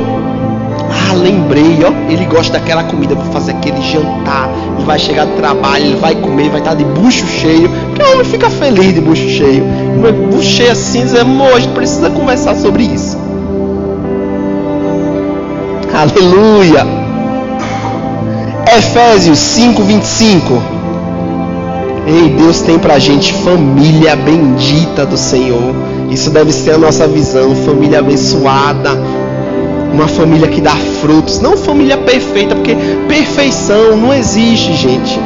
lembrei, ó, ele gosta daquela comida, vou fazer aquele jantar. Ele vai chegar do trabalho, ele vai comer, vai estar de bucho cheio. Porque o homem fica feliz de bucho cheio. Bucho cheio assim, diz: amor, a gente precisa conversar sobre isso. Aleluia. Efésios 5:25. Ei, Deus tem pra gente família bendita do Senhor. Isso deve ser a nossa visão. Família abençoada. Uma família que dá frutos. Não família perfeita, porque perfeição não existe, gente.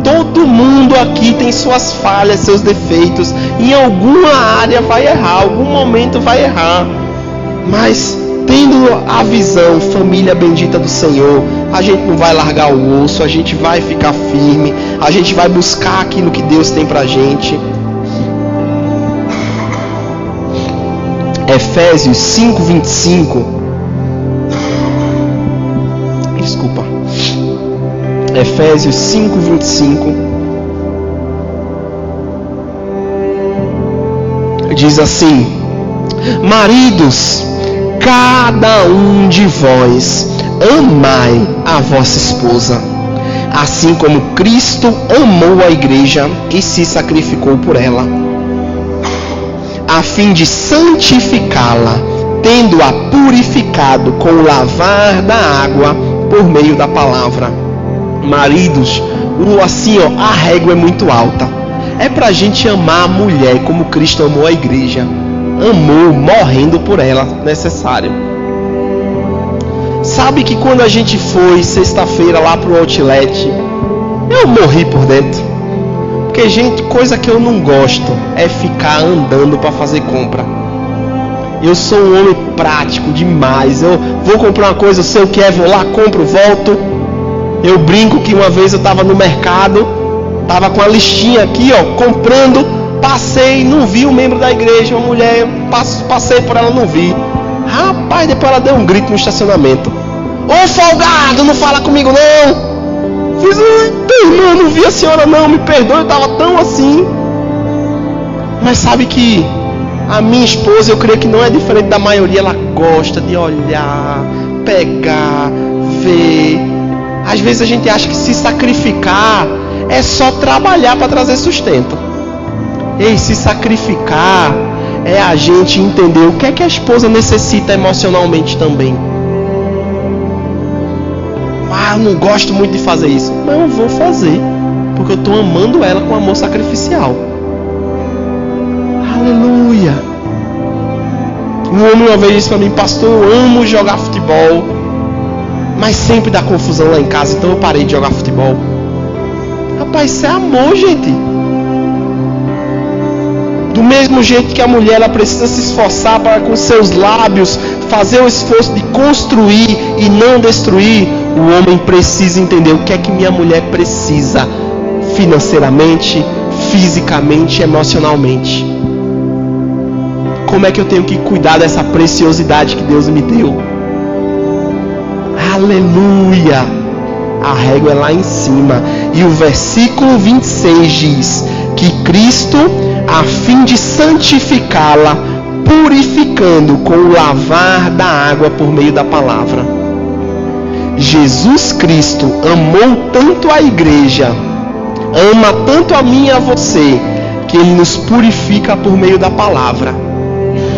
Todo mundo aqui tem suas falhas, seus defeitos. Em alguma área vai errar, algum momento vai errar. Mas tendo a visão, família bendita do Senhor, a gente não vai largar o osso, a gente vai ficar firme, a gente vai buscar aquilo que Deus tem pra gente. Efésios 5:25. Desculpa. Efésios 5:25. Diz assim: maridos, cada um de vós amai a vossa esposa, assim como Cristo amou a igreja e se sacrificou por ela, a fim de santificá-la, tendo-a purificado com o lavar da água por meio da palavra. Maridos, a régua é muito alta. É pra gente amar a mulher como Cristo amou a igreja. Amou, morrendo por ela, necessário. Sabe que quando a gente foi sexta-feira lá pro Outlet, eu morri por dentro. Porque, gente, coisa que eu não gosto é ficar andando para fazer compra. Eu sou um homem prático demais. Eu vou comprar uma coisa, eu sei o que é, vou lá, compro, volto. Eu brinco que uma vez eu estava no mercado, estava com a listinha aqui, ó, comprando, passei, não vi um membro da igreja, uma mulher, passei por ela, não vi. Rapaz, depois ela deu um grito no estacionamento: ô folgado, não fala comigo não. Fiz: irmão, não vi a senhora não, me perdoe, eu estava tão assim. Mas sabe que a minha esposa, eu creio que não é diferente da maioria, ela gosta de olhar, pegar, ver. Às vezes a gente acha que se sacrificar é só trabalhar para trazer sustento. Ei, se sacrificar é a gente entender o que é que a esposa necessita emocionalmente também. Eu não gosto muito de fazer isso. Mas eu vou fazer, porque eu estou amando ela com amor sacrificial. Aleluia. Um homem uma vez disse para mim: pastor, eu amo jogar futebol, mas sempre dá confusão lá em casa, então eu parei de jogar futebol. Rapaz, isso é amor, gente. Do mesmo jeito que a mulher, ela precisa se esforçar para com seus lábios fazer o esforço de construir e não destruir, o homem precisa entender o que é que minha mulher precisa financeiramente, fisicamente, emocionalmente. como é que eu tenho que cuidar dessa preciosidade que Deus me deu. Aleluia! A régua é lá em cima. E o versículo 26 diz que Cristo, a fim de santificá-la, purificando com o lavar da água por meio da palavra. Jesus Cristo amou tanto a igreja, ama tanto a mim e a você, que Ele nos purifica por meio da palavra.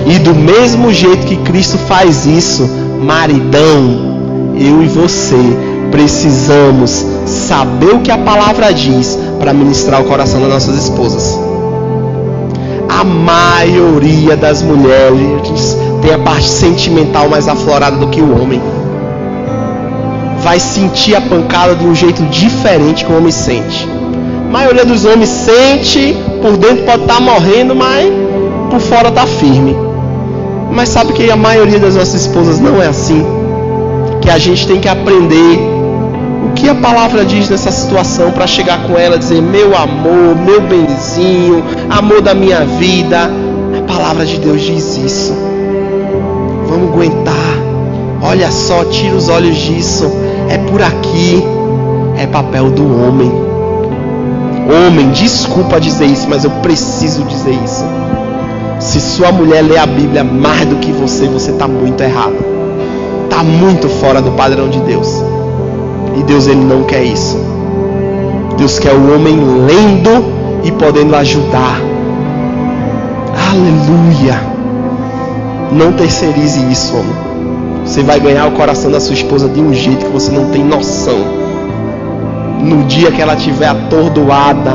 E do mesmo jeito que Cristo faz isso, maridão, eu e você precisamos saber o que a palavra diz para ministrar o coração das nossas esposas. A maioria das mulheres tem a parte sentimental mais aflorada do que o homem. Vai sentir a pancada de um jeito diferente que o homem sente. A maioria dos homens sente, por dentro pode estar morrendo, mas por fora está firme. Mas sabe que a maioria das nossas esposas não é assim? Que a gente tem que aprender o que a palavra diz nessa situação para chegar com ela e dizer: meu amor, meu benzinho, amor da minha vida. A palavra de Deus diz isso. Vamos aguentar. Olha só, tira os olhos disso. É por aqui. É papel do homem. Homem, desculpa dizer isso, mas eu preciso dizer isso. Se sua mulher lê a Bíblia mais do que você está muito errado. Está muito fora do padrão de Deus. E Deus, Ele não quer isso. Deus quer o homem lendo e podendo ajudar. Aleluia. Não terceirize isso, homem. Você vai ganhar o coração da sua esposa de um jeito que você não tem noção. No dia que ela estiver atordoada,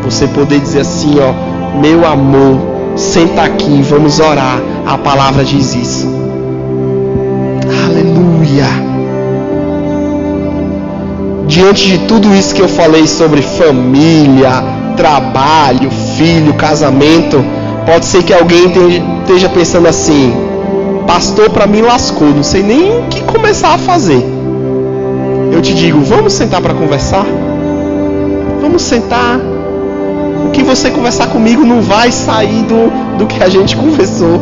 você poder dizer assim, ó: meu amor, senta aqui, vamos orar. A palavra diz isso. Aleluia. Diante de tudo isso que eu falei sobre família, trabalho, filho, casamento, pode ser que alguém esteja pensando assim: pastor, para mim lascou, não sei nem o que começar a fazer. Eu te digo, vamos sentar para conversar? Vamos sentar. O que você conversar comigo não vai sair do que a gente conversou.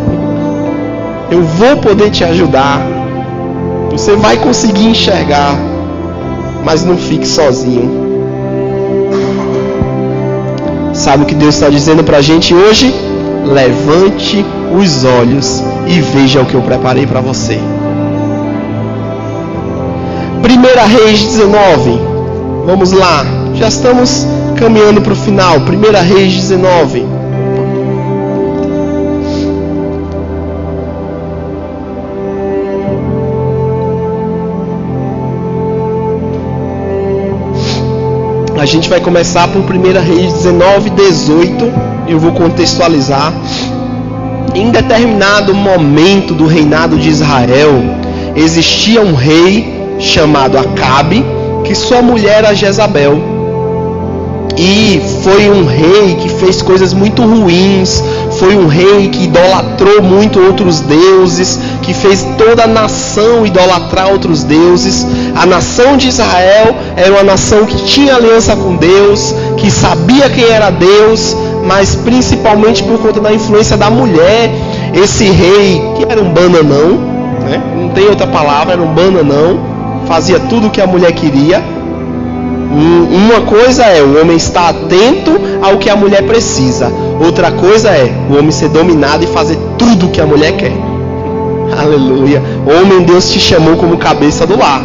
Eu vou poder te ajudar. Você vai conseguir enxergar. Mas não fique sozinho. Sabe o que Deus está dizendo para a gente hoje? Levante os olhos e veja o que eu preparei para você. 1 Reis 19. Vamos lá. Já estamos caminhando para o final. 1 Reis 19. A gente vai começar por 1 Reis 19, 18. Eu vou contextualizar. Em determinado momento do reinado de Israel, existia um rei chamado Acabe, que sua mulher era Jezabel. E foi um rei que fez coisas muito ruins. Foi um rei que idolatrou muito outros deuses, que fez toda a nação idolatrar outros deuses. A nação de Israel era uma nação que tinha aliança com Deus, que sabia quem era Deus, mas principalmente por conta da influência da mulher, esse rei, que era um bananão, né? Não tem outra palavra, era um bananão, fazia tudo o que a mulher queria. Uma coisa é o homem estar atento ao que a mulher precisa. Outra coisa é o homem ser dominado e fazer tudo o que a mulher quer. Aleluia. Homem, Deus te chamou como cabeça do lar.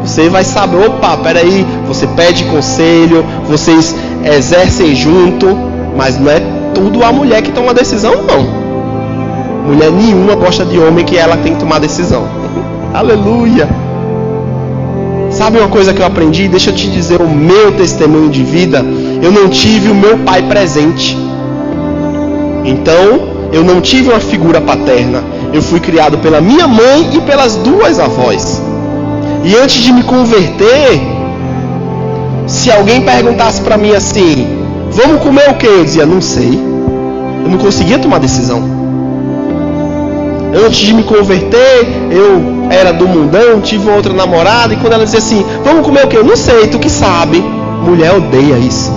Você vai saber, opa, peraí, você pede conselho, vocês exercem junto, mas não é tudo a mulher que toma a decisão, não. Mulher nenhuma gosta de homem que ela tem que tomar decisão. Aleluia. Sabe uma coisa que eu aprendi? Deixa eu te dizer o meu testemunho de vida. Eu não tive o meu pai presente. Então, eu não tive uma figura paterna. Eu fui criado pela minha mãe e pelas duas avós. E antes de me converter, se alguém perguntasse para mim assim: vamos comer o quê? Eu dizia: não sei. Eu não conseguia tomar decisão. Antes de me converter, eu era do mundão, tive uma outra namorada, e quando ela dizia assim: vamos comer o quê? Eu não sei, tu que sabe. Mulher odeia isso.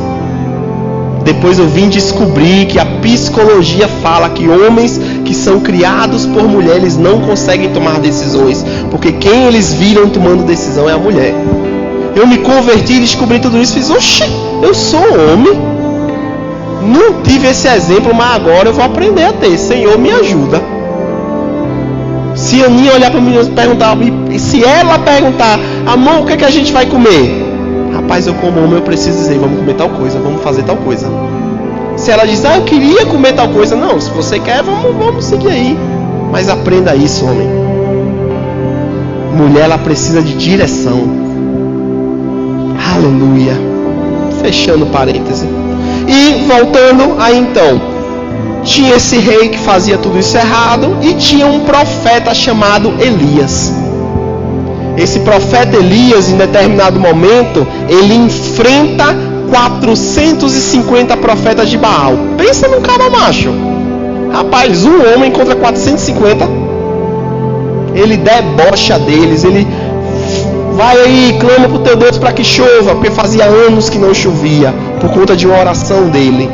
depois eu vim descobrir que a psicologia fala que homens que são criados por mulheres não conseguem tomar decisões, porque quem eles viram tomando decisão é a mulher. Eu me converti e descobri tudo isso e fiz, oxi, eu sou homem, não tive esse exemplo, mas agora eu vou aprender a ter. Senhor, me ajuda. Se a Aninha olhar para mim e perguntar, e se ela perguntar, amor, o que é que a gente vai comer? Rapaz, eu como homem, eu preciso dizer, vamos comer tal coisa, vamos fazer tal coisa. Se ela diz, eu queria comer tal coisa, não, se você quer, vamos seguir aí. Mas aprenda isso, homem. Mulher, ela precisa de direção. Aleluia. Fechando parêntese. E voltando aí então, tinha esse rei que fazia tudo isso errado e tinha um profeta chamado Elias. Esse profeta Elias, em determinado momento, ele enfrenta 450 profetas de Baal. Pensa num cara macho. Rapaz, um homem contra 450. Ele debocha deles, ele vai aí, clama pro teu Deus para que chova, porque fazia anos que não chovia, por conta de uma oração dele.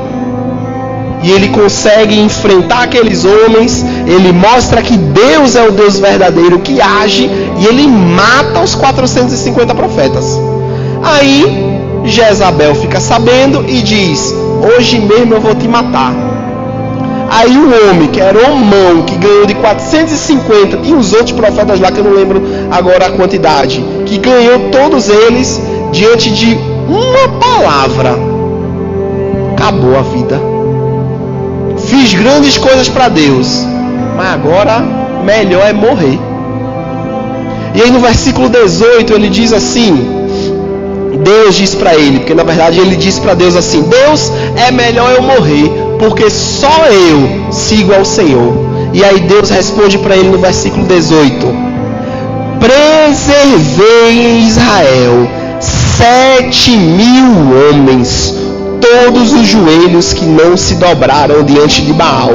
E ele consegue enfrentar aqueles homens, ele mostra que Deus é o Deus verdadeiro que age, e ele mata os 450 profetas. Aí Jezabel fica sabendo e diz, hoje mesmo eu vou te matar. Aí o homem, que era Omão, que ganhou de 450, e os outros profetas lá, que eu não lembro agora a quantidade, que ganhou todos eles, diante de uma palavra, acabou a vida. Fiz grandes coisas para Deus, mas agora melhor é morrer. E aí no versículo 18 ele diz assim, Deus diz para ele, porque na verdade ele diz para Deus assim, Deus, é melhor eu morrer, porque só eu sigo ao Senhor. E aí Deus responde para ele no versículo 18, preservei em Israel 7.000 homens, todos os joelhos que não se dobraram diante de Baal,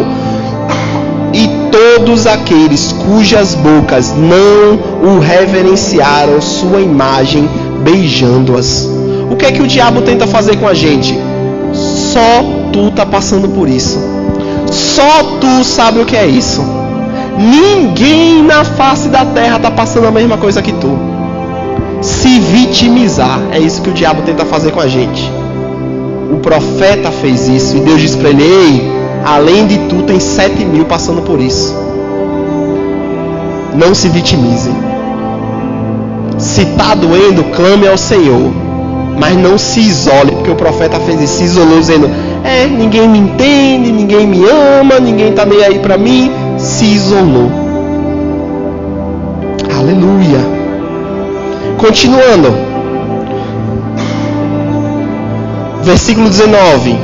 e todos aqueles cujas bocas não o reverenciaram sua imagem, beijando-as. O que é que o diabo tenta fazer com a gente? Só tu tá passando por isso. Só tu sabe o que é isso. Ninguém na face da terra tá passando a mesma coisa que tu. Se vitimizar, é isso que o diabo tenta fazer com a gente. O profeta fez isso e Deus disse para ele, ei, além de tu tem 7.000 passando por isso. Não se vitimize. Se está doendo, clame ao Senhor, mas não se isole, porque o profeta fez isso, se isolou dizendo, ninguém me entende, ninguém me ama, ninguém está nem aí para mim, se isolou. Aleluia. Continuando, versículo 19,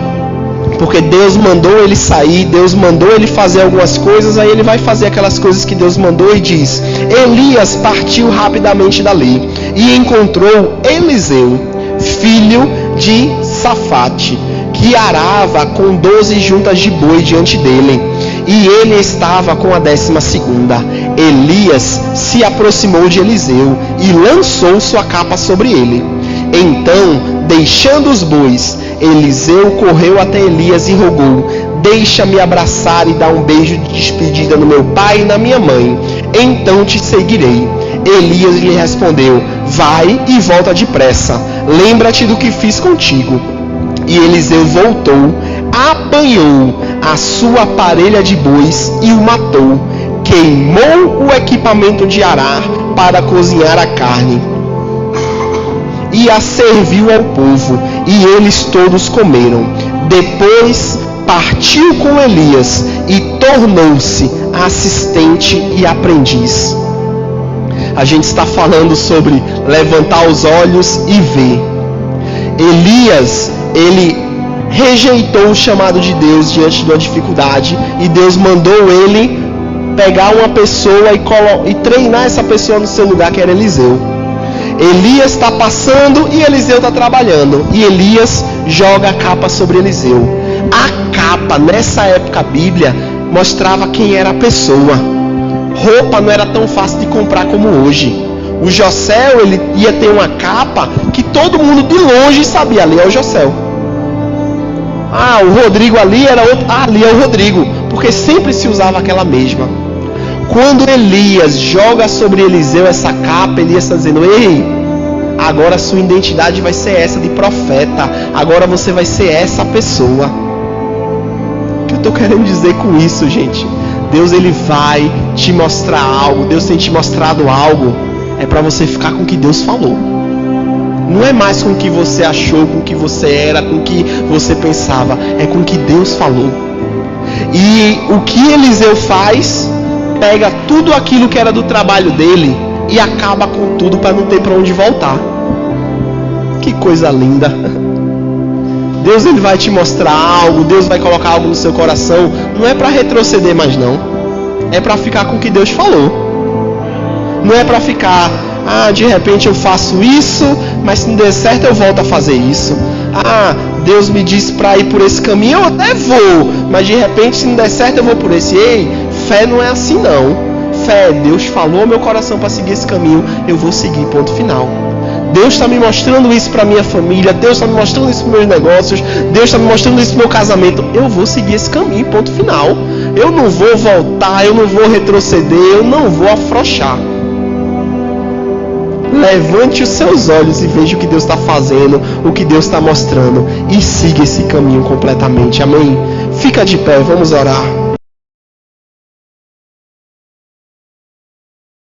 porque Deus mandou ele sair, Deus mandou ele fazer algumas coisas, aí ele vai fazer aquelas coisas que Deus mandou e diz, Elias partiu rapidamente dali e encontrou Eliseu, filho de Safate, que arava com 12 juntas de boi diante dele, e ele estava com a 12ª. Elias se aproximou de Eliseu e lançou sua capa sobre ele. Então, deixando os bois, Eliseu correu até Elias e rogou, deixa-me abraçar e dar um beijo de despedida no meu pai e na minha mãe, então te seguirei. Elias lhe respondeu, vai e volta depressa, lembra-te do que fiz contigo. E Eliseu voltou, apanhou a sua parelha de bois e o matou, queimou o equipamento de arar para cozinhar a carne, e a serviu ao povo, e eles todos comeram. Depois partiu com Elias e tornou-se assistente e aprendiz. A gente está falando sobre levantar os olhos e ver. Elias, ele rejeitou o chamado de Deus diante de uma dificuldade, e Deus mandou ele pegar uma pessoa e treinar essa pessoa no seu lugar, que era Eliseu. Elias está passando e Eliseu está trabalhando, e Elias joga a capa sobre Eliseu. A capa, nessa época, a Bíblia mostrava quem era a pessoa. Roupa não era tão fácil de comprar como hoje. O Josel, ele ia ter uma capa que todo mundo de longe sabia, ali é o Josel. Ah, o Rodrigo ali era outro. Ah, ali é o Rodrigo. Porque sempre se usava aquela mesma. Quando Elias joga sobre Eliseu essa capa, Elias está dizendo: ei, agora a sua identidade vai ser essa de profeta. Agora você vai ser essa pessoa. O que eu estou querendo dizer com isso, gente? Deus, ele vai te mostrar algo. Deus tem te mostrado algo. É para você ficar com o que Deus falou. Não é mais com o que você achou, com o que você era, com o que você pensava. É com o que Deus falou. E o que Eliseu faz? Pega tudo aquilo que era do trabalho dele e acaba com tudo para não ter para onde voltar. Que coisa linda. Deus, ele vai te mostrar algo. Deus vai colocar algo no seu coração. Não é para retroceder mais não. É para ficar com o que Deus falou. Não é para ficar: ah, de repente eu faço isso, mas se não der certo eu volto a fazer isso. Ah, Deus me disse para ir por esse caminho, eu até vou, mas de repente se não der certo eu vou por esse. Ei, fé não é assim não. Fé, Deus falou ao meu coração para seguir esse caminho, eu vou seguir, ponto final. Deus está me mostrando isso para minha família, Deus está me mostrando isso para meus negócios, Deus está me mostrando isso para meu casamento, eu vou seguir esse caminho, ponto final. Eu não vou voltar, eu não vou retroceder, eu não vou afrouxar. Levante os seus olhos e veja o que Deus está fazendo, o que Deus está mostrando, e siga esse caminho completamente. Amém? Fica de pé, vamos orar.